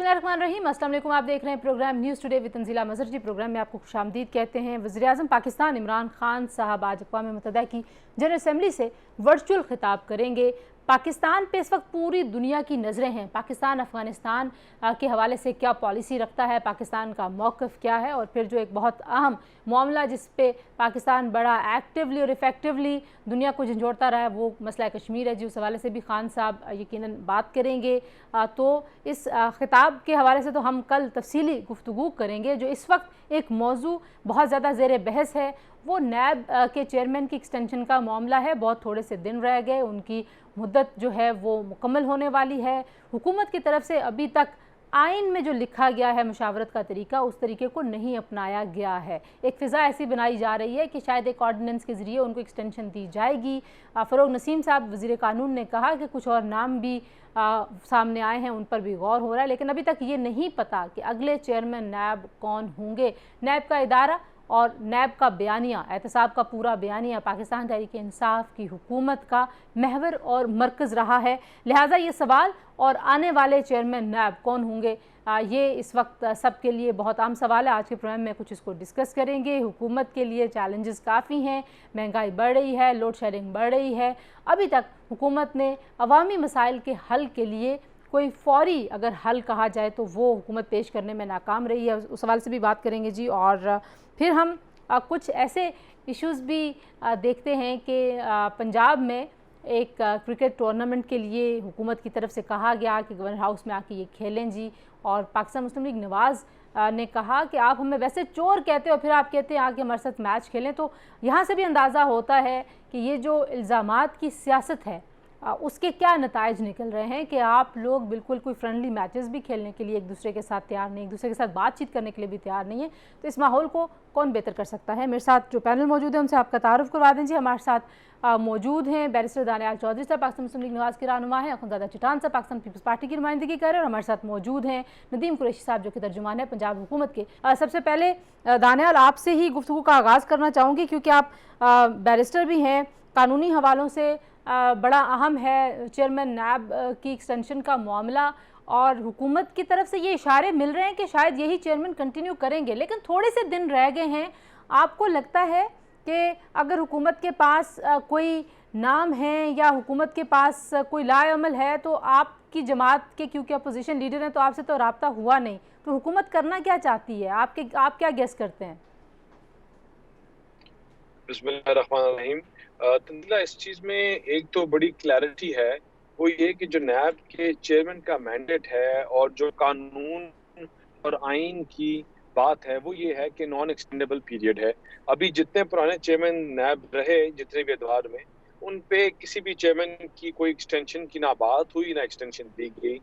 बिस्मिल्लाहिर्रहमानिर्रहीम। अस्सलाम वालेकुम। आप देख रहे हैं programme news today with Tanzeela Mazhar ji. Programme में आपको खुशामदीद कहते हैं। वज़ीर-ए-आज़म पाकिस्तान इमरान खान साहब आज अक़वाम मुत्तहिदा की जनरल असम्बली से वर्चुअल खिताब करेंगे। पाकिस्तान पे इस वक्त पूरी दुनिया की नज़रें हैं। पाकिस्तान अफ़गानिस्तान के हवाले से क्या पॉलिसी रखता है, पाकिस्तान का मौक़िफ़ क्या है, और फिर जो एक बहुत अहम मामला जिस पे पाकिस्तान बड़ा एक्टिवली और इफ़ेक्टिवली दुनिया को झंझोड़ता रहा है वो मसला कश्मीर है जी। उस हवाले से भी खान साहब यकीनन बात करेंगे। तो इस खिताब के हवाले से तो हम कल तफसीली गुफ्तगू करेंगे। जो इस वक्त एक मौजू बहुत ज़्यादा ज़ेर बहस है वो नैब के चेयरमैन की एक्सटेंशन का मामला है। बहुत थोड़े से दिन रह गए, उनकी मुद्दत जो है वो मुकम्मल होने वाली है। हुकूमत की तरफ से अभी तक आइन में जो लिखा गया है मुशावरत का तरीका, उस तरीके को नहीं अपनाया गया है। एक फ़िज़ा ऐसी बनाई जा रही है कि शायद एक ऑर्डिनेंस के ज़रिए उनको एक्सटेंशन दी जाएगी। फ़रोग नसीम साहब वज़ीर कानून ने कहा कि कुछ और नाम भी सामने आए हैं, उन पर भी गौर हो रहा है, लेकिन अभी तक ये नहीं पता कि अगले चेयरमैन नैब कौन होंगे। नैब का इदारा और नैब का बयानिया, एहतसाब का पूरा बयानिया पाकिस्तान तहरीक इंसाफ की हुकूमत का महवर और मरकज़ रहा है। लिहाजा ये सवाल और आने वाले चेयरमैन नैब कौन होंगे, ये इस वक्त सबके लिए बहुत आम सवाल है। आज के प्रोग्राम में कुछ इसको डिस्कस करेंगे। हुकूमत के लिए चैलेंजेस काफ़ी हैं, महंगाई बढ़ रही है, लोड शेडिंग बढ़ रही है। अभी तक हुकूमत ने अवामी मसाइल के हल के लिए कोई फौरी अगर हल कहा जाए तो वो हुकूमत पेश करने में नाकाम रही है। उस सवाल से भी बात करेंगे जी। और फिर हम कुछ ऐसे इश्यूज़ भी देखते हैं कि पंजाब में एक क्रिकेट टूर्नामेंट के लिए हुकूमत की तरफ से कहा गया कि गवर्नर हाउस में आके ये खेलें जी। और पाकिस्तान मुस्लिम लीग नवाज़ ने कहा कि आप हमें वैसे चोर कहते हो, फिर आप कहते हैं आके हमारे साथ मैच खेलें। तो यहाँ से भी अंदाज़ा होता है कि ये जो इल्ज़ामात की सियासत है उसके क्या नताइज निकल रहे हैं कि आप लोग बिल्कुल कोई फ्रेंडली मैचेस भी खेलने के लिए एक दूसरे के साथ तैयार नहीं, एक दूसरे के साथ बातचीत करने के लिए भी तैयार नहीं है। तो इस माहौल को कौन बेहतर कर सकता है। मेरे साथ जो पैनल मौजूद है उनसे आपका तारुफ करवा दें जी। हमारे साथ मौजूद हैं बैरिस्टर दानियाल चौधरी साहब, पाकिस्तान मुस्लिम लीग नवाज़ के रहनुमा हैं। अखुंज़ादा चिटान साहब पाकिस्तान पीपल्स पार्टी की नुमाइंदगी कर रहे हैं। और हमारे साथ मौजूद हैं नदीम कुरैशी साहब जो कि तर्जुमान है पंजाब हुकूमत के। सबसे पहले दानियाल आपसे ही गुफ्तगू का आगाज़ करना चाहूँगी क्योंकि आप बैरिस्टर भी हैं। कानूनी हवालों से बड़ा अहम है चेयरमैन नैब की एक्सटेंशन का मामला, और हुकूमत की तरफ से ये इशारे मिल रहे हैं कि शायद यही चेयरमैन कंटिन्यू करेंगे, लेकिन थोड़े से दिन रह गए हैं। आपको लगता है कि अगर हुकूमत के पास कोई नाम है या हुकूमत के पास कोई लाएअमल है तो आपकी जमात के, क्योंकि अपोजिशन लीडर हैं, तो आपसे तो रब्ता हुआ नहीं, तो हुकूमत करना क्या चाहती है, आप क्या गेस करते हैं? बिस्मिल्लाहिर्रहमानिर्रहीम। तंजीला, इस चीज में एक तो बड़ी क्लैरिटी है, वो ये कि जो नैब के चेयरमैन का मैंडेट है और जो कानून और आइन की बात है वो ये है कि नॉन एक्सटेंडेबल पीरियड है। अभी जितने पुराने चेयरमैन नैब रहे, जितने भी अदवार में, उन पे किसी भी चेयरमैन की कोई एक्सटेंशन की ना बात हुई ना एक्सटेंशन दी गई,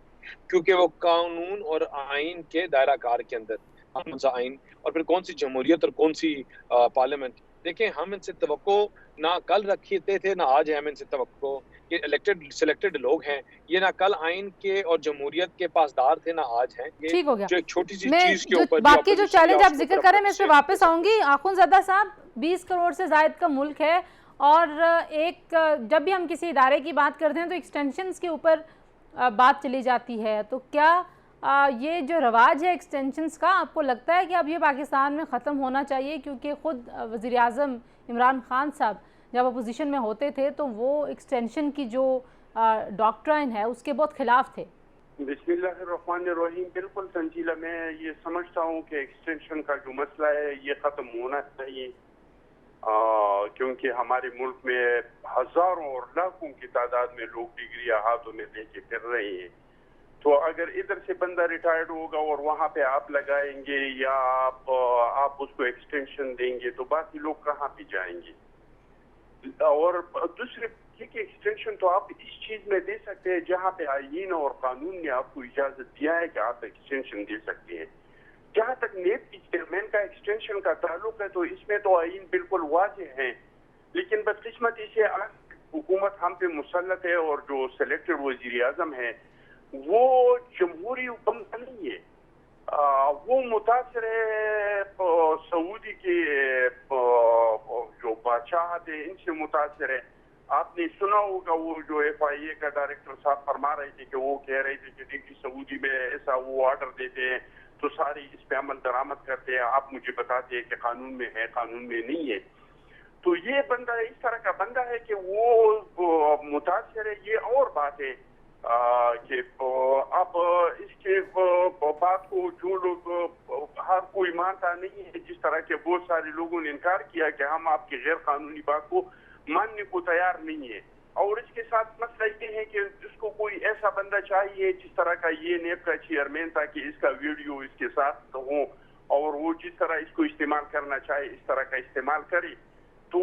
क्योंकि वो कानून और आइन के दायरा कार के अंदर। कौन सा आइन और फिर कौन सी जमहूरियत और कौन सी पार्लियामेंट। देखें, हम इनसे तवक्को ना कल रखते थे ना आज है हम इनसे तवक्को। ये इलेक्टेड सिलेक्टेड लोग हैं, ये ना कल आइन के और जमहूरियत के पासदार थे ना आज हैं। ये ठीक हो गया। जो एक छोटी सी मैं चीज के जो ऊपर भी बाकी जो ऑपोजिशन या चैलेंज आप उसके जिक्र ऊपर करें अपना मैं इस पे डिसीजन वापस दे आऊंगी। आखुंज़ादा साहब, 20 करोड़ से ज़ायद का मुल्क है, और जब भी हम किसी इदारे की बात करते हैं तो एक्सटेंशंस के ऊपर बात चली जाती है। तो क्या ये जो रवाज है एक्सटेंशंस का, आपको लगता है कि अब ये पाकिस्तान में ख़त्म होना चाहिए? क्योंकि ख़ुद वज़ीर आज़म इमरान खान साहब जब अपोजिशन में होते थे तो वो एक्सटेंशन की जो डॉक्ट्राइन है उसके बहुत ख़िलाफ़ थे। बिस्मिल्लाहिर्रहमानिर्रहीम। बिल्कुल तंजीला, मैं ये समझता हूँ कि एक्सटेंशन का जो मसला है ये ख़त्म होना चाहिए, क्योंकि हमारे मुल्क में हज़ारों और लाखों की तादाद में लोग डिग्रियां हाथों में लेके फिर रहे हैं। तो अगर इधर से बंदा रिटायर्ड होगा और वहाँ पे आप लगाएंगे या आप उसको एक्सटेंशन देंगे तो बाकी लोग कहाँ पे जाएंगे। और दूसरे की एक्सटेंशन तो आप इस चीज में दे सकते हैं जहाँ पे आईन और कानून ने आपको इजाजत दिया है कि आप एक्सटेंशन दे सकते हैं। जहाँ तक नेब की चेयरमैन का एक्सटेंशन का ताल्लुक है तो इसमें तो आईन बिल्कुल वाज़ेह है, लेकिन बदकिस्मती से हुकूमत हम पे मुसल्लत है और जो सिलेक्टेड वज़ीर आज़म है वो जमहूरी हुक्म नहीं है। वो मुतासर है सऊदी के जो बादशाह थे इनसे मुतासर है। आपने सुना होगा वो जो FIA का डायरेक्टर साहब फरमा रहे थे कि वो कह रहे थे कि देखिए सऊदी में ऐसा वो ऑर्डर देते हैं तो सारी इस पे अमल दरामद करते हैं, आप मुझे बताते हैं कि कानून में है, कानून में नहीं है। तो ये बंदा इस तरह का बंदा है कि वो मुतासिर है। ये और बात है कि अब इसके बात को जो लोग हर कोई मानता नहीं है, जिस तरह के बहुत सारे लोगों ने इनकार किया कि हम आपकी गैर कानूनी बात को मानने को तैयार नहीं है। और इसके साथ मसला ये है कि इसको कोई ऐसा बंदा चाहिए जिस तरह का ये नेब का चेयरमैन था कि इसका वीडियो इसके साथ हो और वो जिस तरह इसको इस्तेमाल करना चाहे इस तरह का इस्तेमाल करे। तो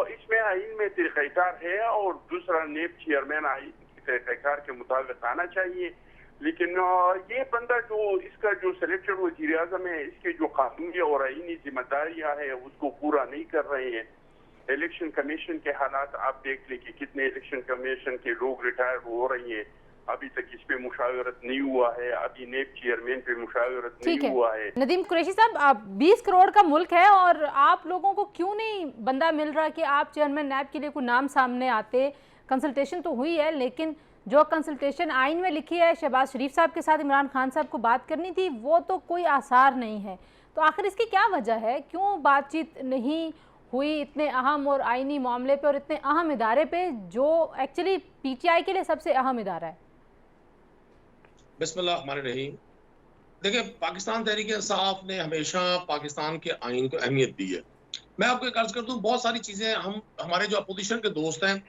इसमें आइन में तरीक़ाकार है और दूसरा नेब चेयरमैन आइन के तरीक़ाकार के मुताबिक आना चाहिए। लेकिन ये बंदा जो इसका जो सिलेक्टेड वज़ीर आज़म है, इसके जो कानूनी और आइनी जिम्मेदारियां हैं उसको पूरा नहीं कर रहे हैं। इलेक्शन कमीशन के हालात आप देख लें कि कितने इलेक्शन कमीशन के लोग रिटायर हो रही हैं, अभी तक इस पे मुशावरत नहीं हुआ है, अभी नेब चेयरमैन पे मुशावरत नहीं हुआ है। नदीम कुरैशी साहब, 20 करोड़ का मुल्क है और आप लोगों को क्यों नहीं बंदा मिल रहा कि आप चेयरमैन नैब के लिए कोई नाम सामने आते? कंसल्टेशन तो हुई है, लेकिन जो कंसल्टेशन आइन में लिखी है शहबाज शरीफ साहब के साथ इमरान खान साहब को बात करनी थी, वो तो कोई आसार नहीं है। तो आखिर इसकी क्या वजह है, क्यों बातचीत नहीं हुई इतने अहम और आइनी मामले पे और इतने अहम इदारे पे जो एक्चुअली PTI के लिए सबसे अहम इदारा है? बिस्मिल्लाहिर्रहमानिर्रहीम। देखिए, पाकिस्तान तहरीक इंसाफ ने हमेशा पाकिस्तान के आइन को अहमियत दी है। मैं आपको एक अर्ज कर दूं, बहुत सारी चीज़ें हमारे जो अपोजिशन के दोस्त हैं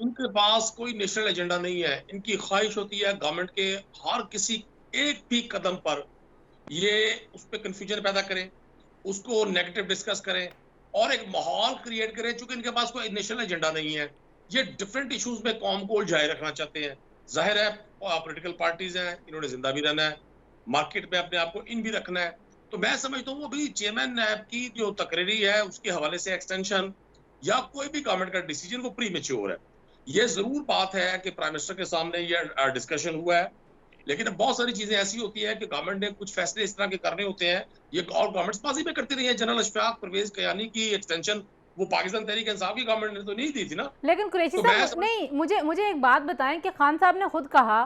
उनके पास कोई नेशनल एजेंडा नहीं है। इनकी ख्वाहिश होती है गवर्नमेंट के हर किसी एक भी कदम पर ये उस पर कन्फ्यूजन पैदा करें, उसको नेगेटिव डिस्कस करें और एक माहौल क्रिएट करें। चूंकि इनके पास कोई नेशनल एजेंडा नहीं है, ये डिफरेंट इश्यूज में कौम को उलझाए रखना चाहते हैं। जाहिर है पॉलिटिकल पार्टीज हैं, इन्होंने जिंदा भी रहना है, मार्केट में अपने आप को इन भी रखना है। तो मैं समझता हूँ अभी चेयरमैन नैब की जो तकरीरी है उसके हवाले से एक्सटेंशन या कोई भी गवर्नमेंट का डिसीजन वो प्री मैच्योर है। ये जरूर बात है कि प्राइम मिनिस्टर के सामने ये डिस्कशन हुआ है, लेकिन अब बहुत सारी चीजें ऐसी होती है कि गवर्नमेंट ने कुछ फैसले इस तरह के करने होते हैं, ये और गवर्नमेंट्स बाजी में करती रही है। जनरल अशफाक परवेज कयानी की एक्सटेंशन वो पाकिस्तान तहरीक इंसाफ की गवर्नमेंट ने तो नहीं दी थी ना। लेकिन कुरैशी साहब नहीं, मुझे एक बात बताएं कि खान साहब ने खुद कहा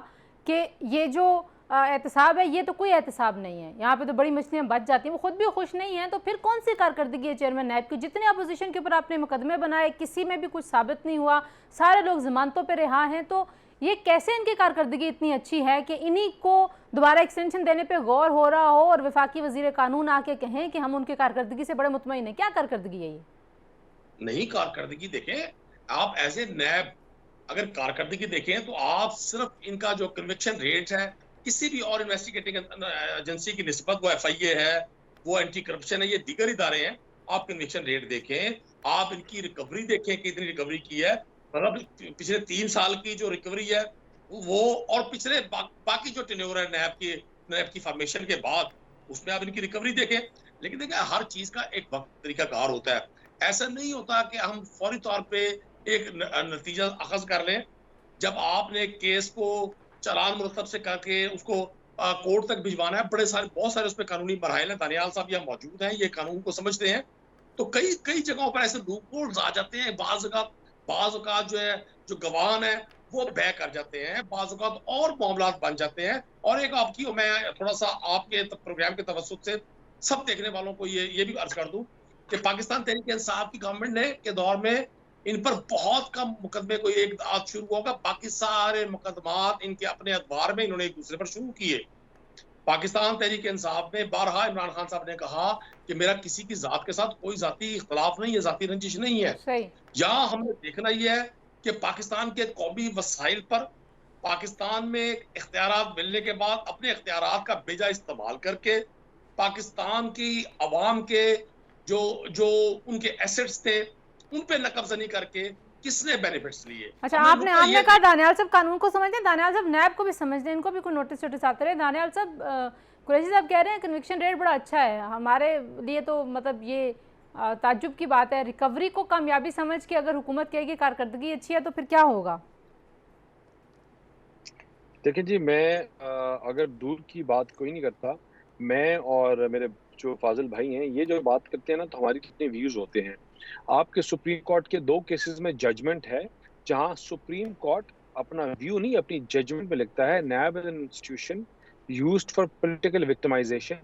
कि ये जो एहतसाब है ये तो कोई एहतसाब नहीं है, यहाँ पे तो बड़ी मछलियाँ बच जाती हैं। वो खुद भी खुश नहीं है, तो फिर कौन सी कारकर्दगी है चेयरमैन नैब की? जितने अपोजिशन के ऊपर आपने मुकदमे बनाए किसी में भी कुछ साबित नहीं हुआ, सारे लोग जमानतों पर रिहा हैं। तो ये कैसे इनकी कारकर्दगी इतनी अच्छी है कि इन्हीं को दोबारा एक्सटेंशन देने पे गौर हो रहा हो और वफाकी वजीर कानून आके कहें कि हम उनकी कारकर्दगी से बड़े मुतमईन हैं? क्या कारकर्दगी है ये? नहीं कारकर्दगी देखें आप, एज ए नैब अगर कारकर्दगी देखें तो आप सिर्फ इनका जो कन्विक्शन रेट है किसी भी और इन्वेस्टिगेटिंग एजेंसी की निस्बत, वो FIA है, वो एंटी करप्शन है, ये दीगर इदारे हैं, आप कन्विक्शन रेट देखें, आप इनकी रिकवरी देखें कितनी रिकवरी की है। मतलब पिछले 3 साल की जो रिकवरी है वो, और पिछले बाकी जो टेन्योर है नैब की फॉर्मेशन के बाद, उसमें आप इनकी रिकवरी देखें। लेकिन देखिए हर चीज का एक वक्त तरीकाकार होता है। ऐसा नहीं होता कि हम फौरी तौर पे एक नतीजा अखज कर लें। जब आपने केस को चालान मुरतब से करके उसको कोर्ट तक भिजवाना है, बहुत सारे उस पर कानूनी मराहिल हैं। दानियाल साहब यहाँ मौजूद हैं, ये कानून को समझते हैं। तो कई जगहों पर ऐसे लूपहोल्स आ जाते हैं। बाज़ औक़ात जो है जो गवाह है वो बह कर जाते हैं, बाज़ औक़ात और मामला बन जाते हैं। और एक आपकी मैं थोड़ा सा आपके प्रोग्राम के तवज्जुह से सब देखने वालों को ये भी अर्ज कर दूं कि पाकिस्तान तहरीक इंसाफ की गवर्नमेंट ने के दौर में इन पर बहुत कम मुकदमे को एक आज शुरू होगा, बाकी सारे मुकदमात इनके अपने अखबार में इन्होंने एक दूसरे पर शुरू किए। पाकिस्तान तहरीक इंसाफ में बारहा इमरान खान साहब ने कहा कि मेरा किसी की जात के साथ कोई जाती इख्तलाफ नहीं है, जाती रंजिश नहीं है। यहाँ हमने देखना ये है कि पाकिस्तान के कौमी वसाइल पर पाकिस्तान में इख्तियारात मिलने के बाद अपने इख्तियारात का बेजा इस्तेमाल करके पाकिस्तान की अवाम के जो उनके एसेट्स थे उन पे नकबजनी करके किसने बेनिफिट्स लिए। अच्छा, आपने कहा दानियाल साहब कानून को समझते हैं, दानियाल साहब नैब को भी समझते हैं, इनको भी कोई नोटिस आते रहे। दानियाल साहब, कुरैशी साहब कह रहे हैं कन्विक्शन रेट बड़ा अच्छा है, हमारे लिए तो मतलब ये ताज्जुब की बात है। रिकवरी को कामयाबी समझ के अगर हुकूमत कहेगी कारकर्दगी अच्छी है तो फिर क्या होगा? देखिए जी, मैं अगर दूर की बात कोई नहीं करता, मैं और मेरे जो फाजिल भाई हैं ये जो बात करते हैं ना तो हमारी कितने व्यूज होते हैं। आपके सुप्रीम कोर्ट के 2 केसेस में जजमेंट है जहां सुप्रीम कोर्ट अपना व्यू नहीं अपनी जजमेंट में लिखता है NAB is an institution used for political victimisation,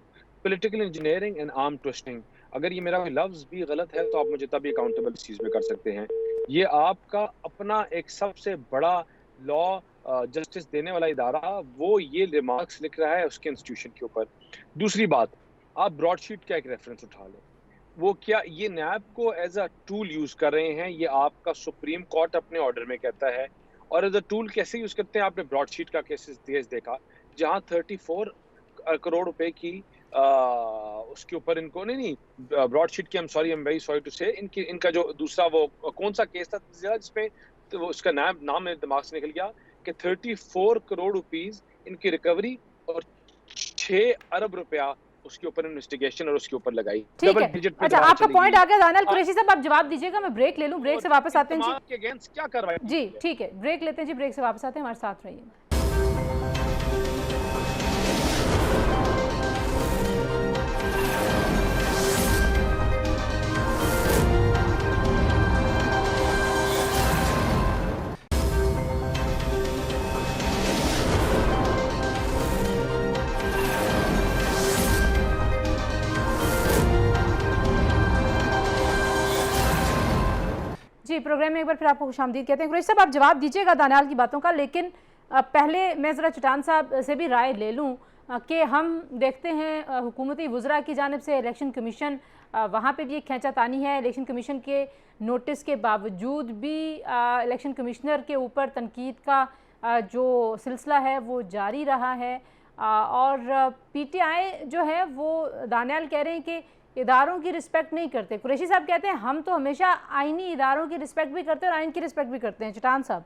political engineering and arm twisting. अगर ये मेरा कोई लफ्ज भी गलत है तो आप मुझे तभी अकाउंटेबल इस चीज में कर सकते हैं। ये आपका अपना एक सबसे बड़ा लॉ जस्टिस देने वाला इदारा वो ये रिमार्क्स लिख रहा है उसके इंस्टीट्यूशन के ऊपर। दूसरी बात, आप ब्रॉडशीट का एक रेफरेंस उठा लें, वो क्या ये नैब को एज अ टूल यूज कर रहे हैं, ये आपका सुप्रीम कोर्ट अपने ऑर्डर में कहता है। और एज अ टूल कैसे यूज करते हैं, आपने ब्रॉडशीट का केस देखा जहां 34 करोड़ रुपए की उसके ऊपर इनको नहीं ब्रॉडशीट की, I am very sorry to say, इनका जो दूसरा वो कौन सा केस था जिसमें तो वो उसका नाम मेरे दिमाग से निकल गया कि 34 करोड़ रुपीस इनकी रिकवरी और 6 अरब रुपया उसके ऊपर इन्वेस्टिगेशन और उसके ऊपर लगाई। ठीक है, अच्छा आपका पॉइंट आ गया दानियाल कुरैशी साहब, आप जवाब दीजिएगा, मैं ब्रेक ले लूं, ब्रेक से वापस आते हैं जी। के अगेंस्ट क्या कार्रवाई? जी ठीक है, ब्रेक लेते हैं जी, ब्रेक से वापस आते हैं, हमारे साथ रहिए। जी, प्रोग्राम में एक बार फिर आपको खुशामदीद कहते हैं। कुरैशी साहब, आप जवाब दीजिएगा दानियाल की बातों का, लेकिन पहले मैं ज़रा चट्टान साहब से भी राय ले लूँ कि हम देखते हैं हुकूमती वज़रा की जानिब से इलेक्शन कमीशन वहाँ पे भी एक खींचातानी है। इलेक्शन कमीशन के नोटिस के बावजूद भी इलेक्शन कमिश्नर के ऊपर तनकीद का जो सिलसिला है वो जारी रहा है। और PTI जो है वो दानियाल कह रहे हैं कि इदारों की रिस्पेक्ट नहीं करते। कुरैशी साहब कहते हैं हम तो हमेशा आईनी इदारों की रिस्पेक्ट भी करते हैं और आइन की रिस्पेक्ट भी करते हैं। चट्टान साहब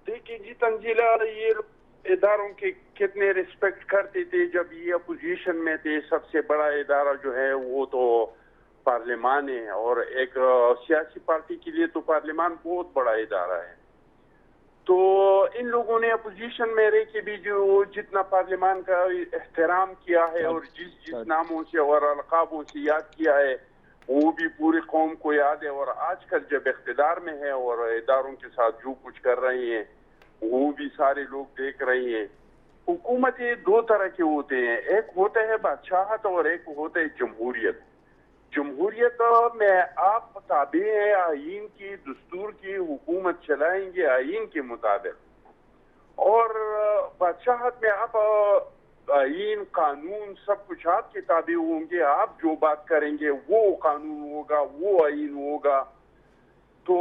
देखिए जी तंजीला, ये इदारों के कितने रिस्पेक्ट करते थे जब ये अपोजिशन में थे। सबसे बड़ा इदारा जो है वो तो पार्लियामान है और एक सियासी पार्टी के लिए तो पार्लियामान बहुत बड़ा इदारा है। तो इन लोगों ने अपोजिशन में रह के भी जो जितना पार्लियामान का एहतराम किया है और जिस नामों से और अलकाबों से याद किया है वो भी पूरी कौम को याद है। और आजकल जब इख्तिदार में है और इदारों के साथ जो कुछ कर रहे हैं वो भी सारे लोग देख रहे हैं। हुकूमतें दो तरह के होते हैं, एक होता है बादशाहत और एक होता है जमहूरियत। जमहूरियत में आप ताबे हैं आईन की, दस्तूर की, हुकूमत चलाएंगे आईन के मुताबिक। और बादशाहत में आप आईन कानून सब कुछ आपके ताबे होंगे, आप जो बात करेंगे वो कानून होगा, वो आईन होगा। तो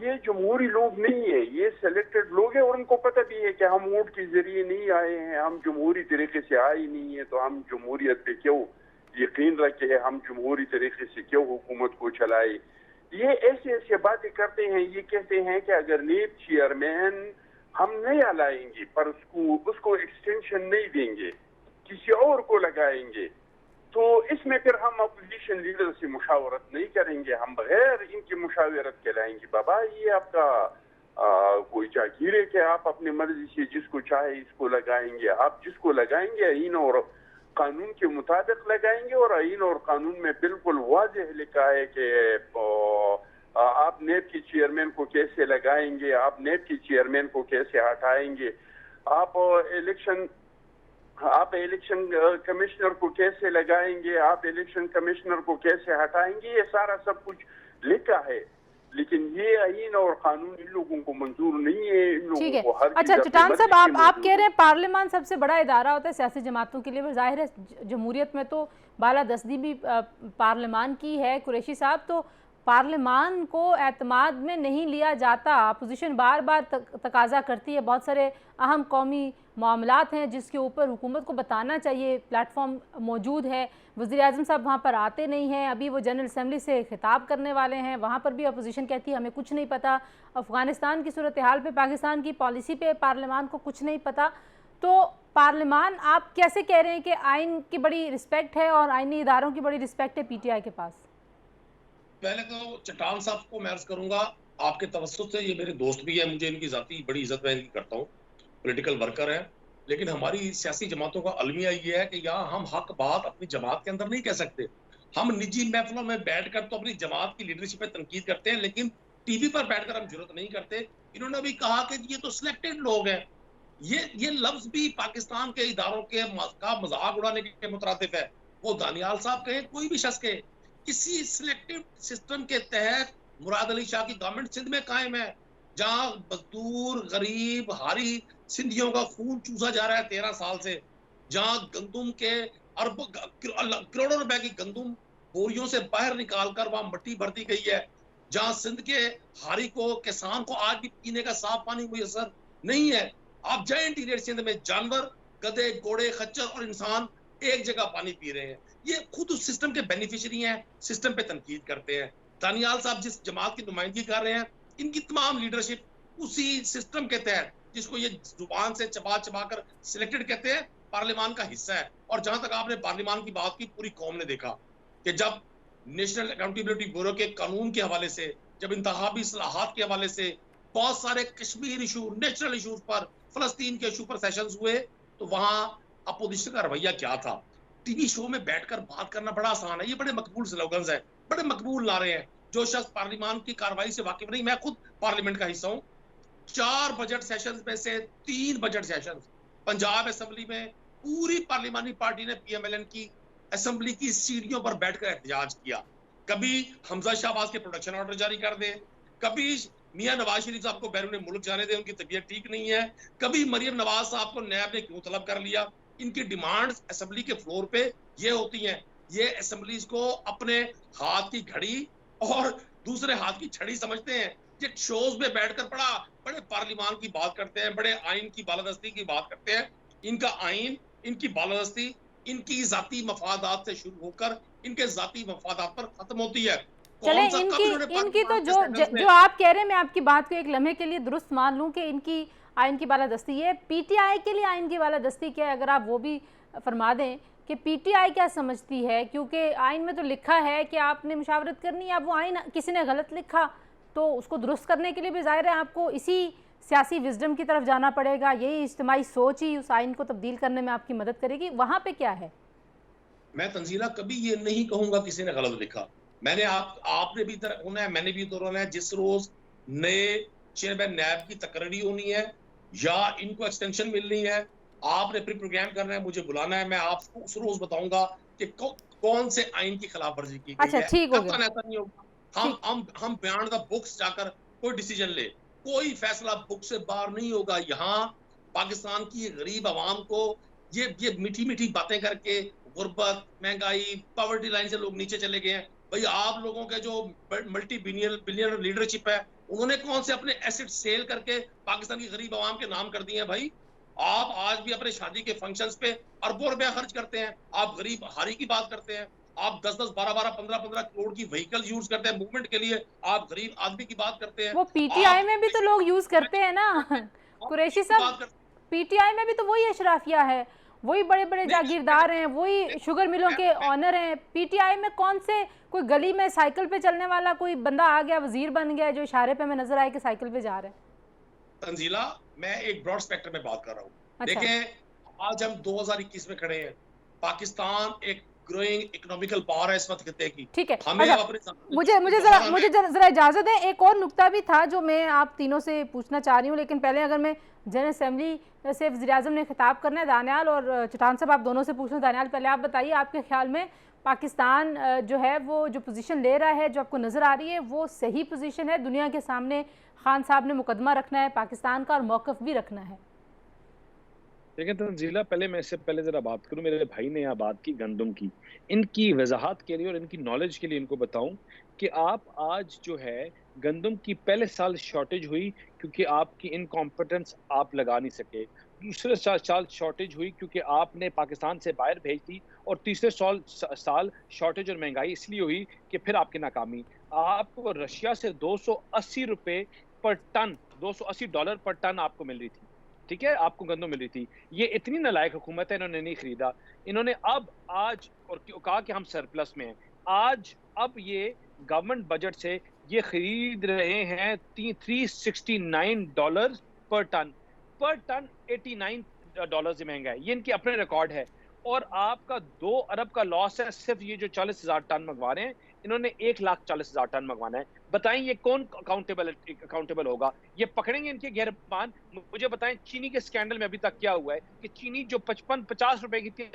ये जमहूरी लोग नहीं है, ये सिलेक्टेड लोग हैं और उनको पता भी है कि हम वोट के जरिए नहीं आए हैं, हम जमहूरी तरीके से आए नहीं है, तो हम जमहूरियत पे क्यों यकीन रखे, हम जमहूरी तरीके से क्यों हुकूमत को चलाए। ये ऐसे ऐसे बातें करते हैं, ये कहते हैं कि अगर नेब चेयरमैन हम नहीं लाएंगे पर उसको एक्सटेंशन नहीं देंगे, किसी और को लगाएंगे, तो इसमें फिर हम अपोजिशन लीडर से मुशावरत नहीं करेंगे, हम बगैर इनकी मुशावरत के लाएंगे। बाबा ये आपका कोई जागीर है कि आप अपनी मर्जी से जिसको चाहे इसको लगाएंगे। आप जिसको लगाएंगे आईन और कानून के मुताबिक लगाएंगे और आईन और कानून में बिल्कुल वाज़ेह लिखा है कि आप नेब के चेयरमैन को कैसे लगाएंगे, आप नेब के चेयरमैन को कैसे हटाएंगे, आप इलेक्शन कमिश्नर को कैसे लगाएंगे, आप इलेक्शन कमिश्नर को कैसे हटाएंगे, ये सारा सब कुछ लिखा है। लेकिन ये आईन और कानून इन लोगों को मंजूर नहीं है, इन लोगों को हर अच्छा चट्टान साहब, आप कह रहे हैं पार्लियामान सबसे बड़ा इदारा होता है सियासी जमातों के लिए, पर जाहिर है जमहूरियत में तो बालादस्ती भी पार्लियामान की है। कुरैशी साहब, तो पार्लियामान को एतमाद में नहीं लिया जाता, अपोजिशन बार बार तकाजा करती है, बहुत सारे अहम कौमी मामलात हैं जिसके ऊपर हुकूमत को बताना चाहिए, प्लेटफॉर्म मौजूद है। वज़ीर आज़म साहब वहाँ पर आते नहीं हैं, अभी वो जनरल असम्बली से खिताब करने वाले हैं, वहाँ पर भी अपोजिशन कहती है हमें कुछ नहीं पता, अफ़गानिस्तान की सूरत हाल पे, पाकिस्तान की पॉलिसी पे पार्लियामान को कुछ नहीं पता। तो पार्लियामान आप कैसे कह रहे हैं कि आइन की बड़ी रिस्पेक्ट है और आइनी इदारों की बड़ी रिस्पेक्ट है PTI के पास? पहले तो चट्टान साहब को मैं अर्ज करूंगा, आपके तवस्सुत से, ये मेरे दोस्त भी है, मुझे इनकी जाती बड़ी इज्जत मैं इनकी करता हूँ, पॉलिटिकल वर्कर है, लेकिन हमारी सियासी जमातों का अलमिया ये है कि यहाँ हम हक बात अपनी जमात के अंदर नहीं कह सकते। हम निजी महफिलों में बैठकर तो अपनी जमात की लीडरशिप पे तनकीद करते हैं, लेकिन टीवी पर बैठकर हम जुर्रत नहीं करते। इन्होंने भी कहा कि ये तो सिलेक्टेड लोग हैं। ये लफ्ज भी पाकिस्तान के इदारों का मजाक उड़ाने के मुतरादिफ है। वो दानियाल साहब कहे, कोई भी शख्स कहे, किसी सिलेक्टिव सिस्टम के तहत मुराद अली शाह की गवर्नमेंट सिंध में कायम है, जहां मजदूर, गरीब, हारी सिंधियों का खून चूसा जा रहा है 13 साल से, जहां गंदुम के अरबों करोड़ों रुपए की गंदुम बोरियों से बाहर निकालकर वहां मट्टी भर दी गई है, जहां सिंध के हारी को, किसान को आज भी पीने का साफ पानी मुयसर नहीं है। आप जाए इंटीरियर सिंध में, जानवर, गधे, घोड़े, खच्चर और इंसान एक जगह पानी पी रहे हैं। ये खुद उस सिस्टम के बेनिफिशियरी हैं, सिस्टम पे तनकीद करते हैं। दानियाल साहब जिस जमात की नुमाइंदगी कर रहे हैं, इनकी तमाम लीडरशिप उसी सिस्टम के तहत, जिसको ये जुबान से चबा चबा कर सिलेक्टेड कहते हैं, पार्लियामान का हिस्सा है। और जहां तक आपने पार्लियामान की बात की, पूरी कौम ने देखा कि जब नेशनल अकाउंटेबिलिटी ब्यूरो के कानून के हवाले से, जब इंतखाबी इस्लाहात के हवाले से बहुत सारे कश्मीर इशू, नेशनल इशूज पर, फलस्तीन के इशू पर सेशंस हुए, तो वहां अपोजिशन का रवैया क्या था? टीवी शो में बैठकर बात करना बड़ा आसान है, ये बड़े मकबूल स्लोगन्स हैं, बड़े मकबूल नारे हैं। जो शख्स पार्लियामान की कार्रवाई से वाकिफ नहीं, मैं खुद पार्लियामेंट का हिस्सा हूं, 4 बजट सेशंस में से 3 बजट सेशंस पंजाब असेंबली में पूरी पार्लियामानी पार्टी ने पीएमएलएन की असेंबली की सीढ़ियों पर बैठकर एहतजाज किया। कभी हमजा शहबाज के प्रोटेक्शन ऑर्डर जारी कर दे, कभी मियां नवाज शरीफ साहब को बैरून मुल्क जाने दे, उनकी तबीयत ठीक नहीं है, कभी मरियम नवाज साहब को नैब ने क्यों तलब कर लिया। इनकी डिमांड्स असेंबली के फ्लोर पे ये होती हैं। ये असेंबलीज को अपने हाथ की घड़ी और दूसरे हाथ की छड़ी समझते हैं। ये शोज में बैठकर बड़े पार्लियामान की बात करते हैं, बड़े आइन की बालादस्ती की बात करते हैं। इनका आइन, इनकी बालादस्ती, इनकी जाती मफादात से शुरू होकर इनके जाती मफादात पर खत्म होती है। चले इनकी तो जो आप कह रहे हैं, मैं आपकी बात को एक लम्हे के लिए दुरुस्त मान लूं कि इनकी आइन की बालादस्ती है। पीटीआई के लिए आइन की बालादस्ती क्या है, अगर आप वो भी फरमा दें कि पीटीआई क्या समझती है, क्योंकि आइन में तो लिखा है कि आपने मुशावरत करनी है। अब वो आइन किसी ने गलत लिखा तो उसको दुरुस्त करने के लिए भी ज़ाहिर है आपको इसी सियासी विजडम की तरफ जाना पड़ेगा। यही इज्तिमाई सोच ही उस आइन को तब्दील करने में आपकी मदद करेगी। वहाँ पे क्या है? मैं तंजीला कभी ये नहीं कहूँगा किसी ने गलत लिखा। मैंने आपने भी होना है, मैंने भी दोहराना है, जिस रोज नए चेयरमैन नैब की तकरीरी होनी है या इनको एक्सटेंशन मिलनी है, आपने प्री प्रोग्राम करना है, मुझे बुलाना है, मैं आपको उस रोज बताऊंगा कि कौन से आइन की खिलाफ वर्जी की गई है। ठीक हो गया। ऐसा नहीं होगा हम बियॉन्ड द बुक्स जाकर कोई डिसीजन ले, कोई फैसला बुक से बाहर नहीं होगा। यहाँ पाकिस्तान की गरीब आवाम को ये मीठी मीठी बातें करके गुर्बत, महंगाई, पॉवर्टी लाइन से लोग नीचे चले गए हैं। भाई आप लोगों के जो मल्टी बिलियनर लीडरशिप है, उन्होंने कौन से अपने एसेट सेल करके पाकिस्तान की गरीब आवाम के नाम कर दिए हैं? भाई आप आज भी अपने शादी के फंक्शंस पे अरबों रुपया खर्च करते हैं। आप गरीब हारी की बात करते हैं, आप 10-10, 12-12, 15-15 करोड़ की व्हीकल यूज करते हैं मूवमेंट के लिए, आप गरीब आदमी की बात करते हैं। वो पीटीआई में भी तो लोग यूज करते हैं ना कुरैशी साहब, पीटीआई में भी तो वही अशराफिया है, वही बड़े बड़े जागीरदार हैं, वही शुगर मिलों के ऑनर हैं। पीटीआई में कौन से कोई गली में साइकिल पे चलने वाला कोई बंदा आ गया, वजीर बन गया, जो इशारे पे हमें नजर आए कि साइकिल पे जा रहा है? तंजीला, मैं एक ब्रॉड स्पेक्ट्रम में बात कर रहा हूँ। अच्छा। देखें, आज हम 2021 में खड़े हैं, पाकिस्तान एक ग्रोइंग इकोनॉमिकल पावर है इस वक्त खिते की। ठीक है, अच्छा, मुझे जरा इजाजत दें। एक और नुक्ता भी था जो मैं आप तीनों से पूछना चाह रही हूँ, लेकिन पहले अगर मैं जनरल असेंबली से वज़ीर-ए-आज़म ने खिताब करना है, दानियाल और चट्टान साहब आप दोनों से पूछना। दानियाल, पहले आप बताइए, आपके ख्याल में पाकिस्तान जो है वो जो पोजीशन ले रहा है, जो आपको नज़र आ रही है, वो सही पोजीशन है? दुनिया के सामने खान साहब ने मुकदमा रखना है पाकिस्तान का और मौक़िफ़ भी रखना है। देखिए तंजीला, पहले मैं इससे पहले ज़रा बात करूं, मेरे भाई ने यहाँ बात की गंदम की, इनकी वजाहत के लिए और इनकी नॉलेज के लिए इनको बताऊं कि आप आज जो है गंदम की पहले साल शॉर्टेज हुई क्योंकि आपकी इनकॉम्पिटेंस आप लगा नहीं सके, दूसरे साल शॉर्टेज हुई क्योंकि आपने पाकिस्तान से बाहर भेज दी, और तीसरे साल शॉर्टेज और महंगाई इसलिए हुई कि फिर आपकी नाकामी। आपको रशिया से 280 रुपये पर टन, $280 पर टन आपको मिल रही थी, ठीक है, आपको गंदम मिल रही थी। ये इतनी नालायक हुकूमत है, इन्होंने नहीं खरीदा। इन्होंने आज और कहा कि हम सरप्लस में हैं। आज अब ये गवर्नमेंट बजट से ये खरीद रहे हैं $369 पर टन। $89 से महंगा है, ये इनके अपने रिकॉर्ड है। और आपका 2 अरब का लॉस है सिर्फ ये जो 40,000 टन मंगवा रहे हैं, इन्होंने 1,40,000 टन मंगवाना है। बताएं ये कौन अकाउंटेबल होगा? ये पकड़ेंगे इनके गिरबान? मुझे बताएं चीनी के स्कैंडल में अभी तक क्या हुआ है कि चीनी जो 55-50 रुपए की थी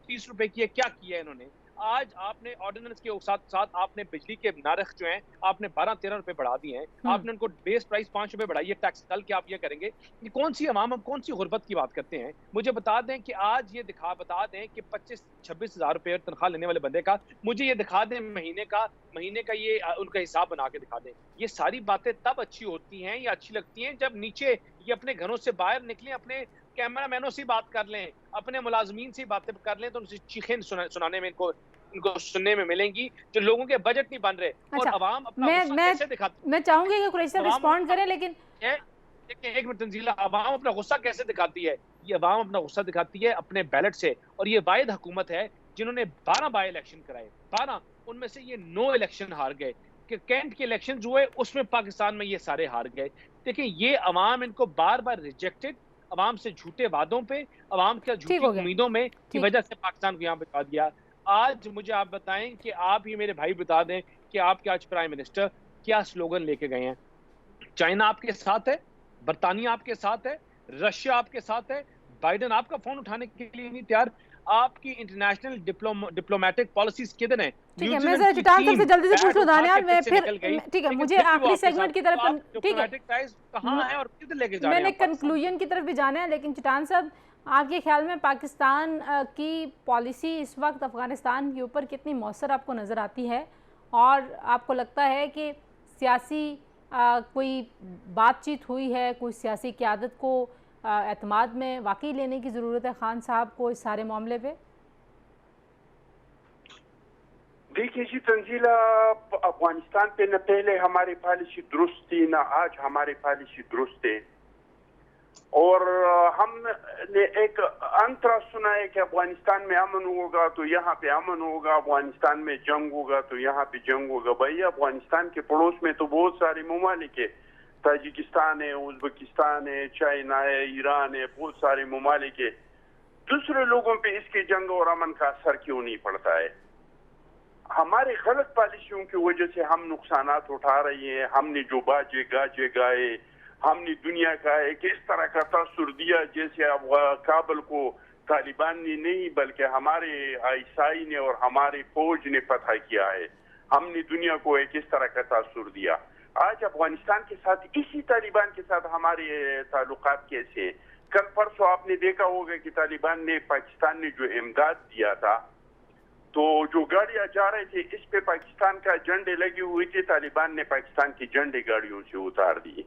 30 रुपए की है, क्या किया है इन्होंने? आज आपने ऑर्डिनेंस के साथ साथ आपने बिजली के नारख जो हैं आपने 12-13 रुपए बढ़ा दिए हैं, आपने उनको बेस प्राइस 5 रुपए बढ़ाई है टैक्स। कल क्या आप ये करेंगे? ये कौन सी अवाम, हम कौन सी गुर्बत की बात करते हैं? मुझे बता दें कि आज ये बता दें कि 25-26 हज़ार रुपए तनख्वाह लेने वाले बंदे का मुझे ये दिखा दें महीने का ये उनका हिसाब बना के दिखा दें। ये सारी बातें तब अच्छी होती हैं या अच्छी लगती हैं जब नीचे ये अपने घरों से बाहर निकलें, अपने कैमरामैनों से बात कर लें, अपने मुलाजमीन से बातें कर लें, तो उनसे चीखें सुनाने में इनको सुनने में मिलेंगी जो लोगों के बजट नहीं बन रहे। और अवाम अपना गुस्सा कैसे दिखाती? मैं चाहूंगी कि कुरैशी साहब रिस्पॉन्ड करें, लेकिन एक मिनट तंजीला, अवाम अपना गुस्सा कैसे दिखाती है? ये अवाम अपना गुस्सा दिखाती है अपने बैलेट से। और ये वाहिद हुकूमत है जिन्होंने 12 बाई इलेक्शन कराए, 12 उनमें से ये 9 इलेक्शन हार गए। कि कैंट के इलेक्शन हुए उसमें पाकिस्तान में ये सारे हार गए। देखिए ये अवाम इनको बार बार रिजेक्टेड, अवाम से झूठे वादों पे, अवाम के झूठी उम्मीदों में की वजह से पाकिस्तान को यहाँ पे पहुंचा दिया। आज मुझे आप बताएं कि आप ही मेरे भाई बता दें कि आपके आज प्राइम मिनिस्टर क्या स्लोगन लेके गए हैं? चाइना आपके साथ है, बरतानिया आपके साथ है, रशिया आपके साथ है, बाइडेन आपका फोन उठाने के लिए नहीं तैयार। आपकी इंटरनेशनल डिप्लोमेटिक पॉलिसीज किधर हैं? ठीक है, मैं जरा चट्टान साहब से जल्दी से पूछ लूं दानियाल, मैं फिर ठीक है, मुझे आखिरी सेगमेंट की तरफ, ठीक है, कहां है और किधर लेके जा रहे हैं? मैंने कंक्लूजन की तरफ भी जाना है, लेकिन चट्टान साहब आपके ख्याल में पाकिस्तान की पॉलिसी इस वक्त अफगानिस्तान के ऊपर कितनी मौसर आपको नज़र आती है? और आपको लगता है कि सियासी कोई बातचीत हुई है, कोई सियासी क़यादत को एतमाद में वाकई लेने की ज़रूरत है खान साहब को इस सारे मामले पे? देखिए जी तंजीला, अफगानिस्तान पे न पहले हमारी पॉलिसी दुरुस्त थी न आज हमारी पॉलिसी दुरुस्त है। और हमने एक अंतरा सुना है कि अफगानिस्तान में अमन होगा तो यहाँ पे अमन होगा, अफगानिस्तान में जंग होगा तो यहाँ पे जंग होगा। भाई अफगानिस्तान के पड़ोस में तो बहुत सारे ममालिक है, ताजिकिस्तान है, उज़्बेकिस्तान है, चाइना है, ईरान है, बहुत सारे ममालिक है। दूसरे लोगों पे इसके जंग और अमन का असर क्यों नहीं पड़ता है? हमारे गलत पॉलिसियों की वजह से हम नुकसानात उठा रहे हैं। हमने जो बाजे गाजे गाए, हमने दुनिया का एक इस तरह का तसुर दिया जैसे अब काबुल को तालिबान ने नहीं बल्कि हमारे आईएसआई ने और हमारी फौज ने फतह किया है। हमने दुनिया को एक इस तरह का तसुर दिया। आज अफगानिस्तान के साथ इसी तालिबान के साथ हमारे ताल्लुकात कैसे? कल परसों आपने देखा होगा कि तालिबान ने पाकिस्तान ने जो इमदाद दिया था, तो जो गाड़ियां जा रहे थे इस पे पाकिस्तान का झंडे लगे हुए थे, तालिबान ने पाकिस्तान के झंडे गाड़ियों से उतार दिए।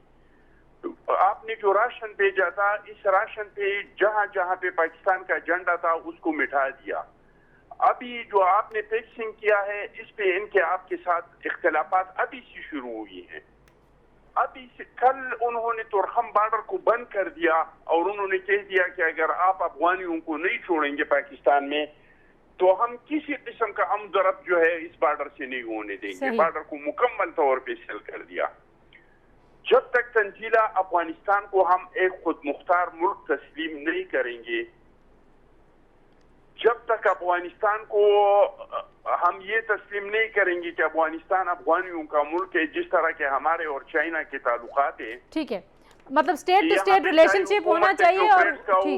तो आपने जो राशन भेजा था, इस राशन पे जहां जहां पे पाकिस्तान का झंडा था उसको मिटा दिया। अभी जो आपने फिक्सिंग किया है इस पे इनके आपके साथ इख्तिलाफात अभी से शुरू हुई हैं। अभी से कल उन्होंने तुरखम बॉर्डर को बंद कर दिया और उन्होंने कह दिया कि अगर आप अफगानियों को नहीं छोड़ेंगे पाकिस्तान में तो हम किसी किस्म का हमदर्द जो है इस बॉर्डर से नहीं होने देंगे। बॉर्डर को मुकम्मल तौर पे सील कर दिया। जब तक तंजीला अफगानिस्तान को हम एक खुद मुख्तार मुल्क तस्लीम नहीं करेंगे, जब तक अफगानिस्तान को हम ये तस्लीम नहीं करेंगे कि अफगानिस्तान अफगानियों का मुल्क है, जिस तरह के हमारे और चाइना के ताल्लुकात है, ठीक है, मतलब स्टेट टू स्टेट रिलेशनशिप होना चाहिए और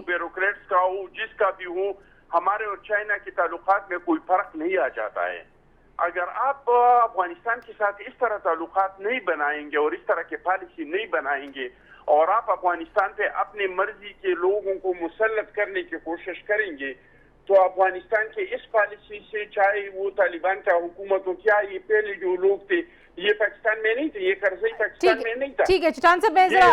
ब्यूरोक्रेट्स का हो, जिसका भी हो, हमारे और चाइना के ताल्लुकात में कोई फर्क नहीं आ जाता है। अगर आप अफगानिस्तान के साथ इस तरह ताल्लुकात नहीं बनाएंगे और इस तरह की पॉलिसी नहीं बनाएंगे और आप अफगानिस्तान पे अपनी मर्जी के लोगों को मुसल्लत करने की कोशिश करेंगे, तो अफगानिस्तान के इस पॉलिसी से, चाहे वो तालिबान का हुकूमत हो, क्या ये पहले जो लोग थे ये पाकिस्तान में नहीं थे, ये करज़ई पाकिस्तान में नहीं था। ठीक है चट्टान साहब, मैं जरा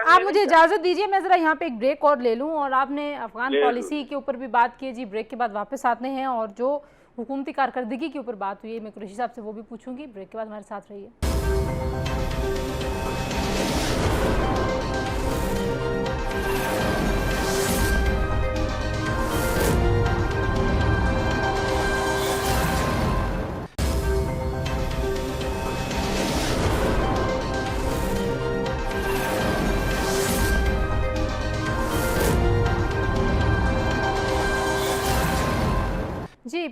आप मुझे इजाजत दीजिए, मैं जरा यहाँ पे एक ब्रेक और ले लूँ। और आपने अफगान पॉलिसी के ऊपर भी बात की जी, ब्रेक के बाद वापस आते हैं और जो हुकूमती कारकर्दगी के ऊपर बात हुई है मैं कुरैशी साहब से वो भी पूछूंगी। ब्रेक के बाद हमारे साथ रहिए।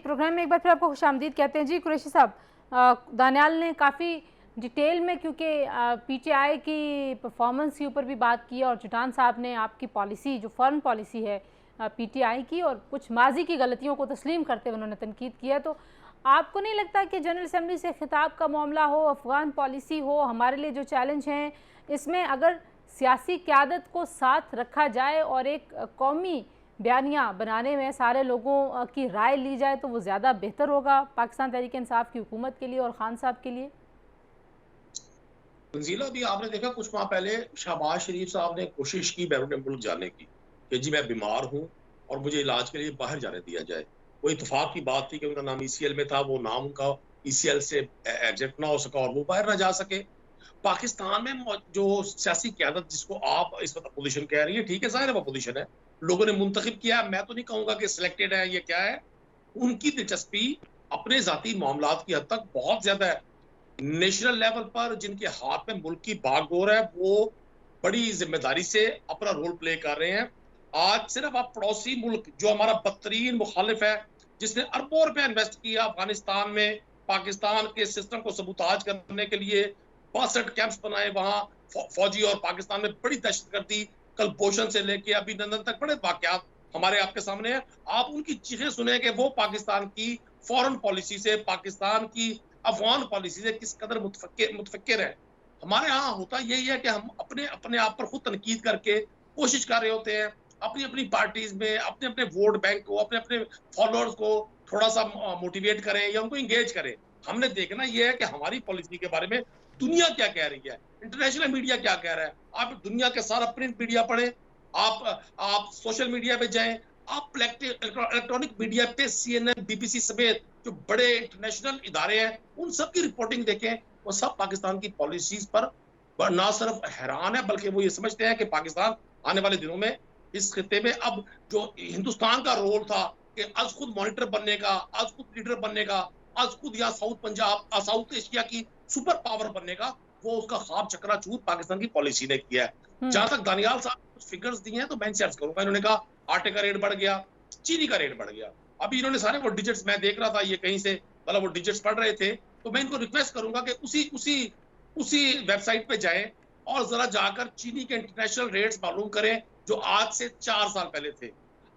प्रोग्राम में एक बार फिर आपको खुशामदीद कहते हैं। जी कुरैशी साहब, दानियाल ने काफ़ी डिटेल में क्योंकि पीटीआई की परफॉर्मेंस के ऊपर भी बात की और जुटान साहब ने आपकी पॉलिसी जो फॉरेन पॉलिसी है पीटीआई की और कुछ माजी की गलतियों को तस्लीम करते हुए उन्होंने तनकीद किया। तो आपको नहीं लगता कि जनरल असेंबली से खिताब का मामला हो, अफगान पॉलिसी हो, हमारे लिए जो चैलेंज हैं इसमें अगर सियासी क़यादत को साथ रखा जाए और एक कौमी बयानिया बनाने में सारे लोगों की राय ली जाए तो वो ज़्यादा बेहतर होगा पाकिस्तान तहरीक इंसाफ की हुकूमत के लिए और खान साहब के लिए? तंजीला, भी आपने देखा कुछ माह पहले शहबाज शरीफ साहब ने कोशिश की बैरून मुल्क जाने की कि जी मैं बीमार हूँ और मुझे इलाज के लिए बाहर जाने दिया जाए। वो इतफाक की बात थी कि उनका नाम ईसीएल में था, वो नाम उनका ईसीएल से एग्जिट ना हो सका और वो बाहर ना जा सके। पाकिस्तान में जो सियासी क़यादत जिसको आप इस वक्त अपोजिशन कह रही है, ठीक है, ज़ाहिर है अपोजिशन है, लोगों ने मुंतखब किया, मैं तो नहीं कहूंगा कि सिलेक्टेड है, ये क्या है, उनकी दिलचस्पी अपने जाती मामलात की हद तक बहुत ज्यादा है। नेशनल लेवल पर जिनके हाथ में मुल्क की बागडोर है वो बड़ी जिम्मेदारी से अपना रोल प्ले कर रहे हैं। आज सिर्फ आप पड़ोसी मुल्क जो हमारा बदतरीन मुखालिफ है, जिसने अरबों रुपया इन्वेस्ट किया अफगानिस्तान में, पाकिस्तान के सिस्टम को सबूताज करने के लिए 62 कैंप्स बनाए, वहां फौजी और पाकिस्तान में बड़ी दहशतगर्दी, कलपोषण से लेके अभिनंदन तक बड़े वाकयात हमारे आपके सामने है। आप उनकी चीखें सुने कि वो पाकिस्तान की फॉरेन पॉलिसी से, पाकिस्तान की अफगान पॉलिसी से किस कदर मुतफक्किर है। हमारे यहाँ होता यही है कि हम अपने आप पर खुद तनकीद करके कोशिश कर रहे होते हैं, अपनी अपनी पार्टीज में अपने अपने वोट बैंक को, अपने अपने फॉलोअर्स को थोड़ा सा मोटिवेट करें या उनको इंगेज करें। हमने देखना यह है कि हमारी पॉलिसी के बारे में दुनिया क्या कह रही है, इंटरनेशनल मीडिया क्या कह रहा है। आप दुनिया के सारा प्रिंट मीडिया पढ़ें, आप सोशल मीडिया पे जाएं, आप इलेक्ट्रॉनिक मीडिया पे CNN, BBC समेत जो बड़े इंटरनेशनल इदारे हैं उन सब की रिपोर्टिंग देखें। वो सब पाकिस्तान की पॉलिसीज पर ना सिर्फ हैरान है बल्कि वो ये समझते हैं कि पाकिस्तान आने वाले दिनों में इस खित्ते में अब जो हिंदुस्तान का रोल था कि आज खुद मॉनिटर बनने का, आज खुद लीडर बनने का, आज खुद या साउथ एशिया की सुपर पावर बनने का, वो उसका ख्वाब चकनाचूर पाकिस्तान की पॉलिसी ने किया है। जहां तक दानियाल साहब ने कुछ फिगर्स दिए हैं तो मैं इनसे अर्ज करूंगा। इन्होंने कहा आटे का रेट बढ़ गया, चीनी का रेट बढ़ गया। अभी इन्होंने सारे वो डिजिट्स मैं देख रहा था, ये कहीं से मतलब वो डिजिट्स पढ़ रहे थे, तो मैं इनको रिक्वेस्ट करूंगा कि उसी वेबसाइट पे जाएं और जरा जाकर चीनी के इंटरनेशनल रेट्स मालूम करें जो आज से 4 साल पहले थे।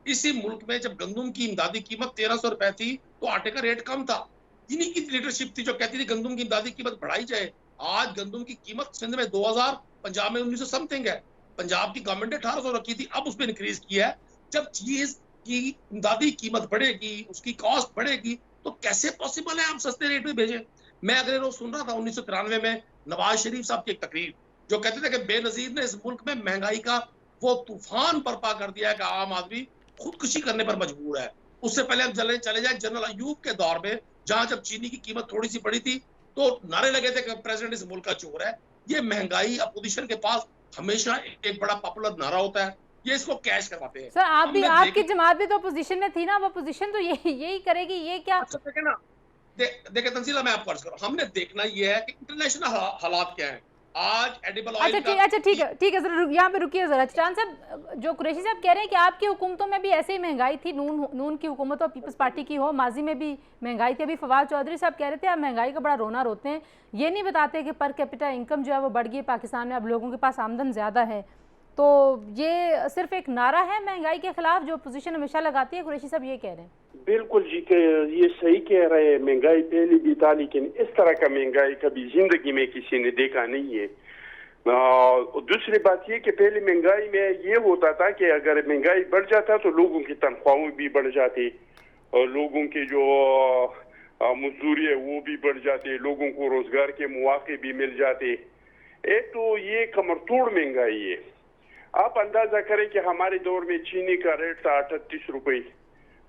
इसी मुल्क में जब गंदुम की इमदादी कीमत 1300 रुपए थी तो आटे का रेट कम था। इन्हीं की लीडरशिप थी जो कहती थी गंदुम की इमदादी कीमत बढ़ाई जाए। आज गंदुम की कीमत सिंध में 2000, पंजाब में 1900 समथिंग है। पंजाब की गवर्नमेंट ने 1800 रखी थी, अब उसमें इंक्रीज किया है। जब चीज की इमदादी कीमत बढ़ेगी, उसकी कॉस्ट बढ़ेगी, तो कैसे पॉसिबल है आप सस्ते रेट में भेजें। मैं अगले रोज सुन रहा था 1993 में नवाज शरीफ साहब की एक तकरीर जो कहते थे कि बेनजीर ने इस मुल्क में महंगाई का वो तूफान बर्पा कर दिया है कि आम आदमी खुदकुशी करने पर मजबूर है। उससे पहले हम चले जाए जनरल अयूब के दौर में, जहां जब चीनी की कीमत थोड़ी सी बढ़ी थी तो नारे लगे थे कि प्रेसिडेंट इस मुल्क का चोर है। ये महंगाई अपोजिशन के पास हमेशा एक बड़ा पॉपुलर नारा होता है, ये इसको कैश करवाते हैं। सर आप भी, आपकी जमात भी तो अपोजिशन में थी ना, अब अपोजिशन तो यही करेगी, ये क्या? अच्छा देखे ना, देखे तंजीला, मैं आपको अर्ज करूं, हमने देखना ये है कि इंटरनेशनल हालात क्या है। आज एडिबल ऑयल अच्छा ठीक है जरा यहाँ पे रुकिए जरा। चांद साहब, जो कुरैशी साहब कह रहे हैं कि आपकी हुकूमतों में भी ऐसे ही महंगाई थी, नून की हुकूमत और पीपल्स पार्टी की हो, माजी में भी महंगाई थी। अभी फवाद चौधरी साहब कह रहे थे आप महंगाई का बड़ा रोना रोते हैं, ये नहीं बताते कि पर कैपिटा इनकम जो है वो बढ़ गई पाकिस्तान में, अब लोगों के पास आमदन ज़्यादा है। तो ये सिर्फ एक नारा है महंगाई के खिलाफ जो अपोजिशन हमेशा लगाती है, कुरैशी साहब ये कह रहे हैं। बिल्कुल जी, ये सही कह रहे हैं। महंगाई पहले भी था लेकिन इस तरह का महंगाई कभी जिंदगी में किसी ने देखा नहीं है। दूसरी बात ये कि पहले महंगाई में ये होता था कि अगर महंगाई बढ़ जाता तो लोगों की तनख्वाहें भी बढ़ जाती और लोगों के जो मजदूरी है वो भी बढ़ जाती, लोगों को रोजगार के मौके भी मिल जाते। एक तो ये कमरतोड़ महंगाई है। आप अंदाजा करें कि हमारे दौर में चीनी का रेट था 38 रुपए,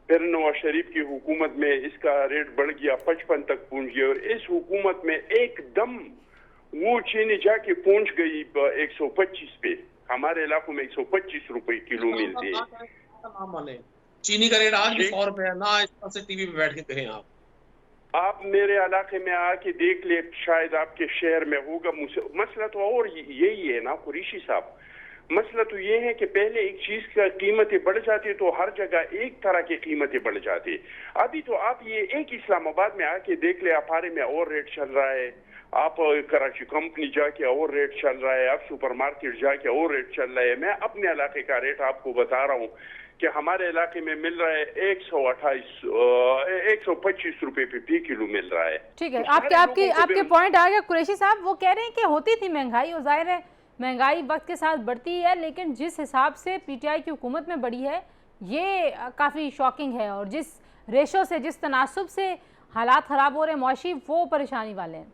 फिर नवाज शरीफ की हुकूमत में इसका रेट बढ़ गया 55 तक पहुंच गया और इस हुकूमत में एकदम वो चीनी जाके पहुंच गई 125 पे। हमारे इलाकों में 125 रुपए किलो मिलते हैं। चीनी का रेट आज भी 100 रुपए है ना, इस तरह से टीवी पे बैठ के कहें आप मेरे इलाके में आके देख ले, शायद आपके शहर में होगा। मसला तो और यही है ना कुरैशी साहब, मसला तो ये है कि पहले एक चीज का कीमतें बढ़ जाती तो हर जगह एक तरह की कीमतें बढ़ जाती। अभी तो आप ये एक इस्लामाबाद में आके देख ले, अपारे में और रेट चल रहा है, आप कराची कंपनी जाके और रेट चल रहा है, आप सुपरमार्केट जाके और रेट चल रहा है। मैं अपने इलाके का रेट आपको बता रहा हूँ कि हमारे इलाके में मिल रहा है 125 रुपए पे किलो मिल रहा है। ठीक है, तो आपके पॉइंट आ गया कुरैशी साहब। वो कह रहे हैं कि होती थी महंगाई, और जाहिर है महंगाई वक्त के साथ बढ़ती है, लेकिन जिस हिसाब से पीटीआई की हुकूमत में बढ़ी है ये काफ़ी शॉकिंग है, और जिस रेशो से, जिस तनासुब से हालात ख़राब हो रहे हैं मौशी, वो परेशानी वाले हैं।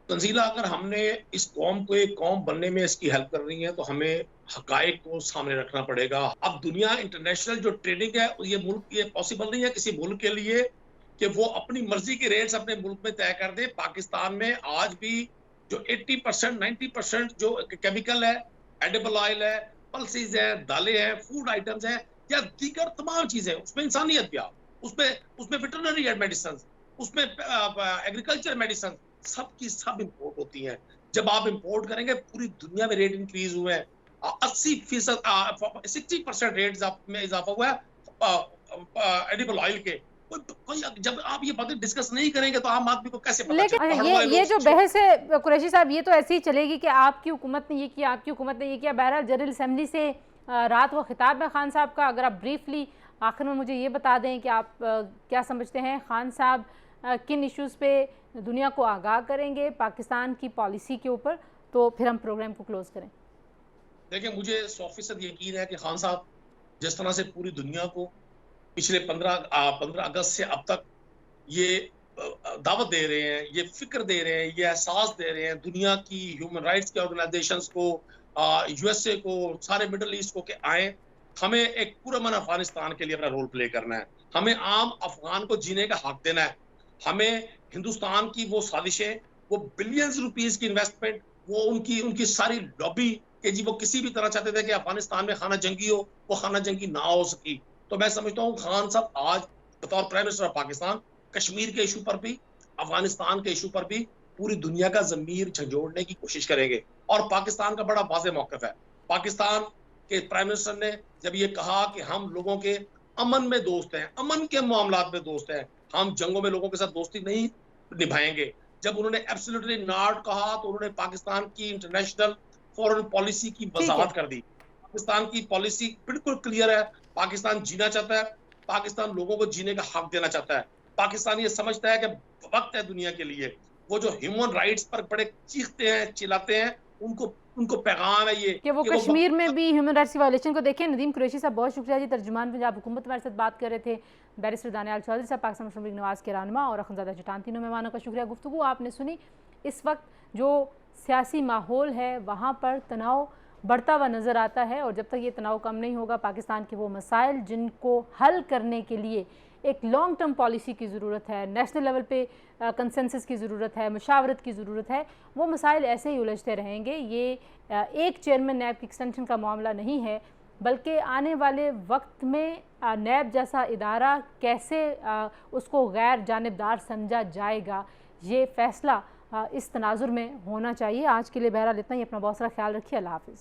तंजीला, अगर हमने इस कौम को एक कौम बनने में इसकी हेल्प कर रही है तो हमें हकायक को सामने रखना पड़ेगा। अब दुनिया इंटरनेशनल जो ट्रेडिंग है ये मुल्क, ये पॉसिबल नहीं है किसी मुल्क के लिए कि वो अपनी मर्जी के रेट्स अपने मुल्क में तय कर दे। पाकिस्तान में आज भी जो 80% 90% जो केमिकल है, एडिबल ऑयल है, पल्सेस है, दालें हैं, फूड आइटम्स हैं या दीगर तमाम चीजें, उसमें इंसानियत भी, उसमें वेटरनरी मेडिसिन, उसमें एग्रीकल्चर मेडिसिन, सब की सब इंपोर्ट होती हैं। जब आप इंपोर्ट करेंगे, पूरी दुनिया में रेट इंक्रीज हुए हैं, 80% 60% रेट में इजाफा हुआ है एडिबल ऑयल के। जब आप ये बातें डिस्कस नहीं करेंगे तो आम आदमी को कैसे पता चलेगा? ये जो बहस है कुरैशी साहब, ये तो ऐसी ही चलेगी कि आपकी हुकूमत ने ये किया, आपकी हुकूमत ने ये किया। बहरहाल जनरल असेंबली से रात वो खिताब है खान साहब का, अगर आप ब्रीफली आखिर में मुझे ये बता दें कि आप क्या समझते हैं, खान साहब किन इश्यूज़ पे दुनिया को आगाह करेंगे पाकिस्तान की पॉलिसी के ऊपर, तो फिर हम प्रोग्राम को क्लोज करें। देखिए, मुझे 100% यकीन है कि खान साहब जिस तरह से पूरी दुनिया को पिछले 15 अगस्त से अब तक ये दावत दे रहे हैं, ये फिक्र दे रहे हैं, ये एहसास दे रहे हैं दुनिया की ह्यूमन राइट्स के ऑर्गेनाइजेशंस को, यूएसए को, सारे मिडल ईस्ट को, कि आए, हमें एक पुरअमन अफगानिस्तान के लिए अपना रोल प्ले करना है, हमें आम अफगान को जीने का हक देना है, हमें हिंदुस्तान की वो साजिशें, वो बिलियंस रुपीस की इन्वेस्टमेंट, वो उनकी सारी लॉबी कि जी वो किसी भी तरह चाहते थे कि अफगानिस्तान में खाना जंगी हो, वो खाना जंगी ना हो सकी। तो मैं समझता हूँ खान साहब आज बतौर prime minister of Pakistan Kashmir के इशू पर भी, अफगानिस्तान के इशू पर भी पूरी दुनिया का ज़मीर झंझोड़ने की कोशिश करेंगे। और पाकिस्तान का बड़ा वाज़ेह मौक़िफ़ है। पाकिस्तान के प्राइम मिनिस्टर ने जब ये कहा कि हम लोगों के अमन में दोस्त हैं, अमन के मामलात में दोस्त हैं, हम जंगों में लोगों के साथ दोस्ती नहीं निभाएंगे, जब उन्होंने एब्सोल्युटली नॉट कहा तो उन्होंने पाकिस्तान की इंटरनेशनल फॉरेन पॉलिसी की वजाहत कर दी। पाकिस्तान की पॉलिसी बिल्कुल क्लियर है, पाकिस्तान जीना चाहता है, पाकिस्तान लोगों को जीने का हक देना चाहता है। पाकिस्तान ये समझता है कि वक्त है दुनिया के लिए, वो जो ह्यूमन राइट्स पर बड़े चीखते हैं, चिल्लाते हैं, उनको पैगाम है ये कि वो कश्मीर में भी ह्यूमन राइट्स की वायलेशन को देखें। नदीम कुरैशी साहब बहुत शुक्रिया जी, तर्जुमान पंजाब हुकूमत हमारे साथ बात कर रहे थे। बैरिस्टर दानियाल चौधरी साहब, पाकिस्तान मुस्लिम लीग नवाज़ के रहनुमा, और अखनज़ादा चट्टान, तीनों मेहमानों का शुक्रिया। गुफ्तगू आपने सुनी। इस वक्त जो सियासी माहौल है वहाँ पर तनाव बढ़ता हुआ नज़र आता है, और जब तक ये तनाव कम नहीं होगा, पाकिस्तान के वो मसाइल जिनको हल करने के लिए एक लॉन्ग टर्म पॉलिसी की ज़रूरत है, नेशनल लेवल पे कंसेंसस की ज़रूरत है, मुशावरत की ज़रूरत है, वो मसाइल ऐसे ही उलझते रहेंगे। ये एक चेयरमैन नैब की एक्सटेंशन का मामला नहीं है, बल्कि आने वाले वक्त में नैब जैसा इदारा कैसे उसको गैर जानिबदार समझा जाएगा, ये फ़ैसला इस तनाजुर में होना चाहिए। आज के लिए बहरहाल इतना ही। अपना बहुत सारा ख्याल रखिए। अल्लाह हाफ़िज़।